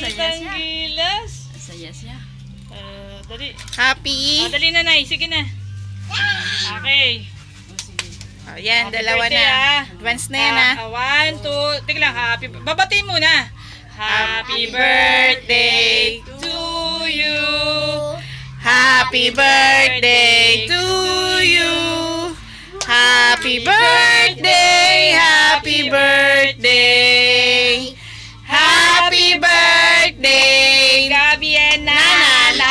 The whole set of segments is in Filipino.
nakita ang gilas. Saya siya. Dali. Happy. Dali na, Nay. Sige na. Okay. Oh, yan, Happy dalawa birthday, na. Advance na yan, ha. 1, 2, tignan lang. Babatiin muna. Happy birthday to you. Happy birthday to you. Happy birthday, happy birthday. Happy birthday, Gabi and Nanay.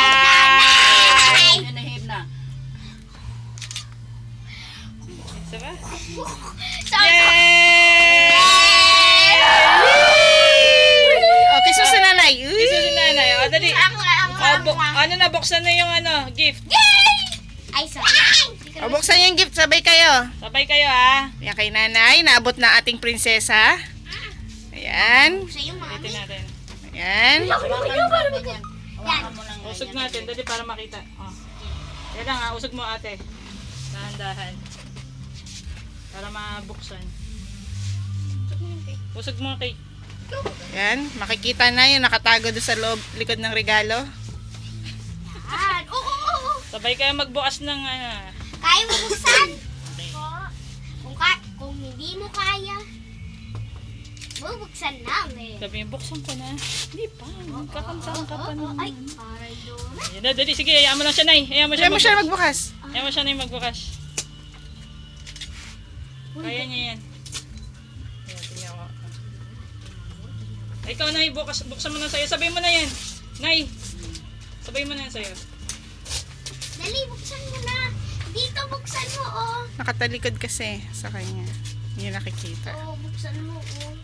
Nanahib na. Isa ba? Yay! Okay, susunod nanay. Isa si nanay. O, dali. Ano na, buksan na yung gift. Ay, sorry. O, buksan yung gift, sabay kayo. Sabay kayo, ha. Yan kay nanay, naabot na ating prinsesa. Ayan. Sa yung mami. Ito natin. Ayan. Hawakan mo lang Usog natin, dali para makita. Yan lang, ha. Usog mo, ate. Dahan-dahan. Para mabuksan. Usog mo, cake. Ayan, makikita na yung nakatago doon sa loob, likod ng regalo. Yan. Oo. Sabay kayo magbukas ng Kaya mo buksan? Kung hindi mo kaya, bubuksan namin. Sabi, buksan ko na. Hindi pa. Magkakantaan ka pa naman. Ay, parang doon. Yan na, dali. Sige, hayaan mo lang siya, Nay. Hayaan mo Kaya mo siya magbukas. magbukas. Hayaan mo siya, Nay, magbukas. Kaya niya yan. Ayan, tingnan ko. Ikaw, Nay, buksan mo na sa'yo. Sabay mo na yan. Nay, sabay mo na yan sa'yo. Dali, buksan mo na. Dito, buksan mo, oh. Nakatalikod kasi sa kanya. Hindi nakikita. Oh, buksan mo, oh.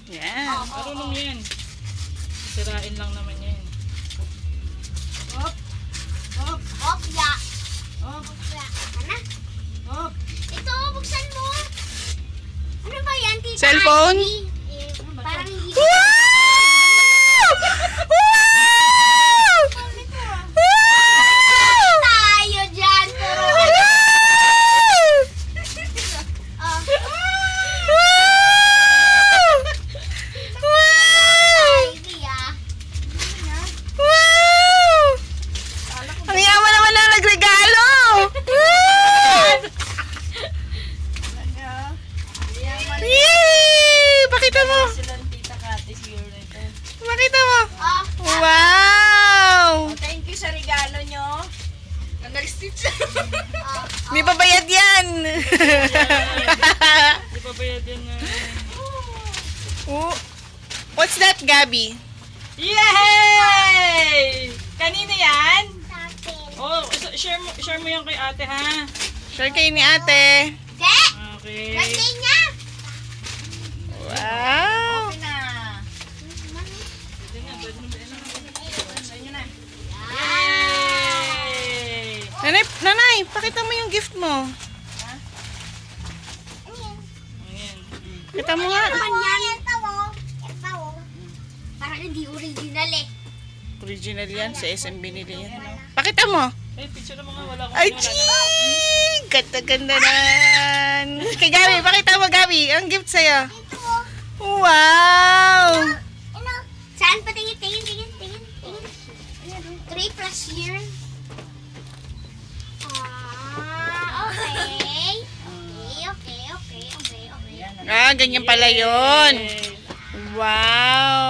Yan. Marunong yan. Sirain lang naman yan. Hop, ya. Hop, ya. Ano? Hop. Ito, buksan mo. Ano ba yan, tita? Cellphone? Parang hindi. Wow! Tayo dyan. Oh. Ay, ah. Ang yaman naman na nagregalo! Yay! Pakita mo! Sila ng tita Kati siguro nito. Pakita mo! Oh. Wow! Thank you sa regalo nyo. Nag-stitch. May babayad yan! Di pa ba yan yan? Oh, what's that, Gabi? Yay! Kanina yan? Tapin. Oh, share mo yan kay ate, ha? Share kayo ni ate. De! Okay. Birthday niya! Wow! Okay na. Sa inyo na. Yay! Nanay, nanay, pakita mo yung gift mo. Ayan. Kita mo nga. Naman yan. Ito, oh. Parang hindi original eh. Original yan, sa SM binili yan. Pakita mo. Eh, picture mo nga. Wala akong Ay, wala na. ching! Ganda-ganda nan. Kay Gabi, pakita mo, Gabi. Ang gift sa'yo. Ito, oh. Wow! Ano? Saan pa? Tingin. 3 plus year. Okay. Okay. Ah, ganyan pala yun. Yay!